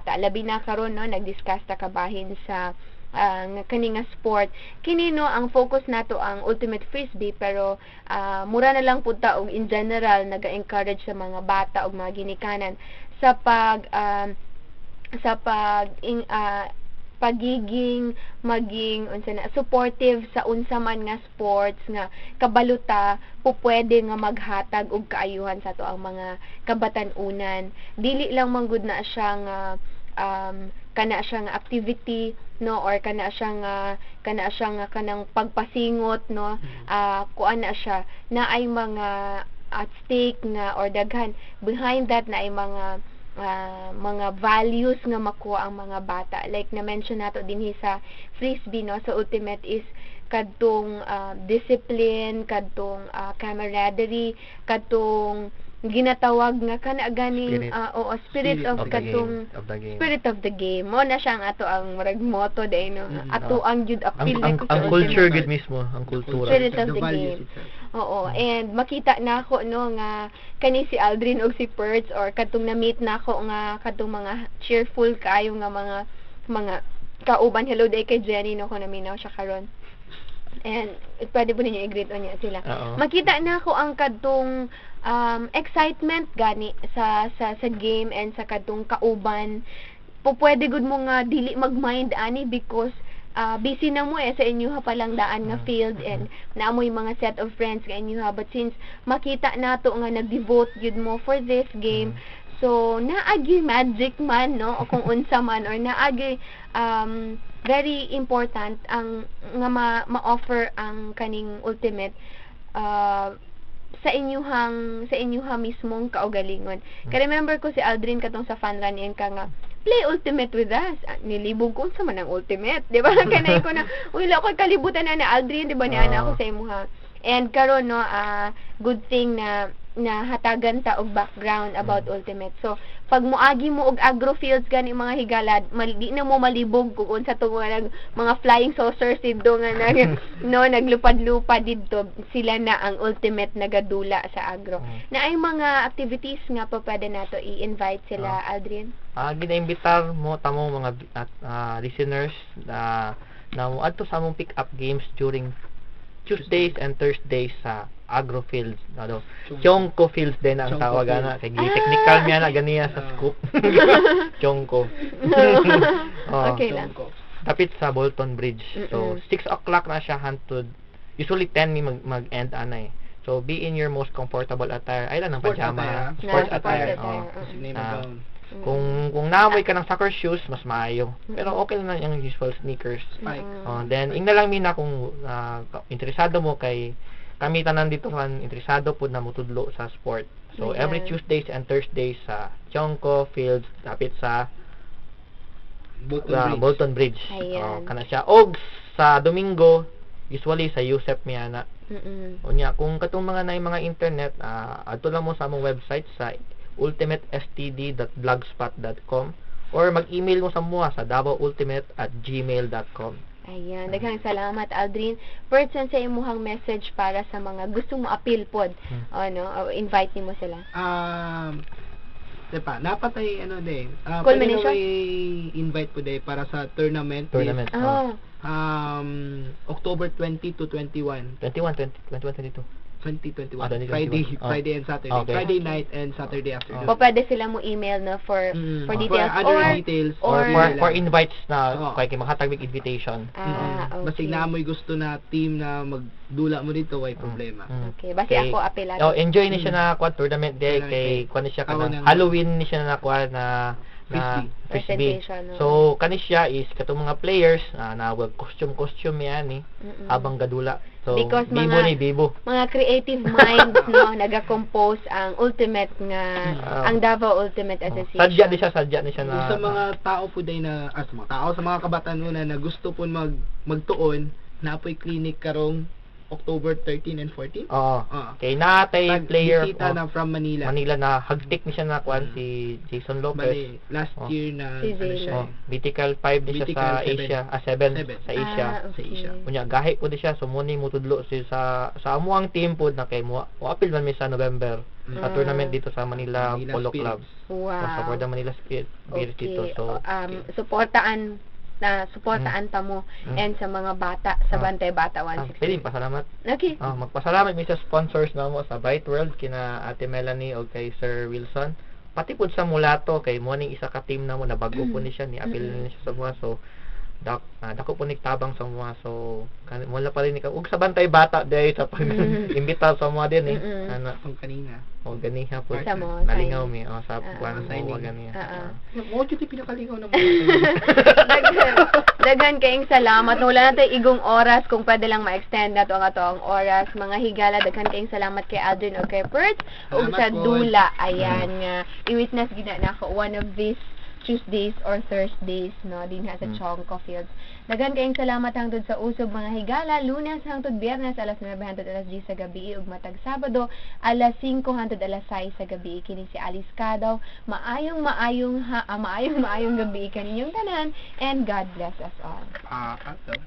bata. Labi na karon no, nag-discuss ta kabahin sa nga kani nga sport. Kini no, ang focus nato ang ultimate frisbee, pero mura na lang punta og in general naga-encourage sa mga bata og mga ginikanan sa pagiging maging unsa na supportive sa unsa man nga sports nga kabaluta pwede nga maghatag og kaayuhan sa to ang mga kabatan-unan. Dili lang man gud na siya nga kana siya nga activity no, or kana siya nga kanang pagpasingot no, kuan na siya na ay mga at stake nga or daghan behind that na ay mga values nga makuha ang mga bata. Like na mention nato dinhi sa frisbee no, sa ultimate is kadtong discipline, kadtong camaraderie, kadtong ginatawag nga kana ganing spirit of the game. Mo na siya ang ato ang murag motto day no. Ato ang jud appeal ang culture gud mismo, ang kultura. Spirit of the game. Oo, and makita nako no nga kani si Aldrin og si Perch or kadtong na-meet nako nga kadtong mga cheerful kaayo nga mga kauban. Hello day kay Jenny no, ko naminaw siya karon. And pwede po ninyo i-greet on niya sila. Makita na ako ang kadtong excitement gani sa game and sa kadtong kauban. Pwede gud mo nga dili mag-mind ani because busy na mo sa inyo ha palang daan nga field and naamoy mga set of friends nga inyo ha, but since makita nato nga nag-devote yun mo for this game, so naagi magic man no, o kung unsa man, or naagi very important ang nga ma-offer ang kaning ultimate sa inyuhang mismong kaugalingon. Ka-remember ko si Aldrin katong sa fun run yan ka nga, play ultimate with us. Nilibog ko sa man ang ultimate, di ba? Kanay ko na, wala ko kalibutan na Aldrin, di ba ni ana ako sa imuha. And karon no, good thing na hatagan ta og background about ultimate. So pag moagi mo og agrofields gani mga higalad, di na mo malibog kung unsa to mga flying saucers didto nga naglupad-lupad didto, sila na ang ultimate nagadula sa agro. Na ay mga activities nga pa pwede nato i-invite sila, Aldrin. Gina-imbitar mo tamo mga listeners na adto sa among pick up games during Tuesdays and Thursdays sa agrofields, Chongko fields din ang tawag ana, kay technical niya na ganiya sa scoop. Chongko. Okay lang. Dapit sa Bolton Bridge. So 6 o'clock na siya hantod. Usually 10 ni mag-end ana So be in your most comfortable attire. Ay lang ng pajama, sports attire. Kung naamoy ka ng soccer shoes, mas maayo. Pero okay lang yung usual sneakers. Then ing na lang mina kung interesado mo kay kami tanan dito kan interesado pud na mutudlo sa sport. So every Tuesdays and Thursdays sa Chongko Fields dapit sa Bolton Bridge. Kana siya. Og sa Domingo usually sa Yusef Miana. Unya kung katong mga internet, adto lang mo sa among website sa ultimatestd.blogspot.com or mag-email mo sa mua sa davoultimate@gmail.com. Ayan, daghang salamat Aldrin. Person sa imuhang message para sa mga gustong mo-appeal pod. Invite nimo sila. Diba, napatay culmination? Invite po para sa tournament. October 20 to 21. 22. 2021. Friday and Saturday. Okay. Friday night and Saturday afternoon. Pwede sila mo email no for details for invites na kay maghatag mig invitation. Okay. Basta naamoy gusto na team na magdula mo dito, way problema. Okay, basta ako apelado. Enjoy ni siya na tournament day kay kuan ni siya kanang Halloween ni siya na kuan na frisbee. So kani siya is katong mga players na costume yan habang gadula. So because bibo. Mga creative minds no naga-compose ang ultimate nga ang Davao Ultimate Association. Sadya ni siya na sa mga tao po day na sa mga kabataan na gusto po magtuon na apoy clinic karong October 13 and 14. Okay, natay player na from Manila na hagtik ni siya na kuan si Jason Lopez. Last year na Vertical 5 di siya sa Asia, 7 sa Asia. Unya gahi po di siya, so muni mutudlo siya sa amuang team pod na kay mo apil man mi sa November. sa tournament dito sa Manila Manila Polo Spirits. Club. Sa for the Wow. Manila Spirits dito. So, suportaan ta mo and sa mga bata sa Bantay Bata pwede 160. pasalamat. Okay. Magpasalamat mi sa sponsors na mo sa Bright World kina Ate Melanie o kay Sir Wilson. Pati pud sa Mulato kay mo ning isa ka team na mo na bago po ni siya ni apil ni siya sa mga so dako po nigtabang sa mga so wala pa rin ikaw ug sa Bantay Bata dai sa pag imbita sa mga din ano Ang kanina. o ganiha po Sa mo, nalingaw signing. mi sa plan sa signing. ganiha. Mo jud pinakalingaw na mo. Daghan kayong salamat. No, wala natin igong oras kung pwede lang ma-extend na to ang atong oras. Mga higala, daghan kayong salamat kay Aldrin o kay Perts o Salamat sa po. Dula. Ayan nga. I-witness gina na ako one of these Tuesdays or Thursdays no din ha sa Chongco Fields. Daghan kayong salamat hangtod sa usog mga higala. Lunes hangtod Biyernes alas 9 hangtod alas 10 sa gabi ug matag Sabado alas 5 hangtod alas 6 sa gabi. Kini si Alice Cadaw. Maayong gabi kaninyong tanan and God bless us all. Ato.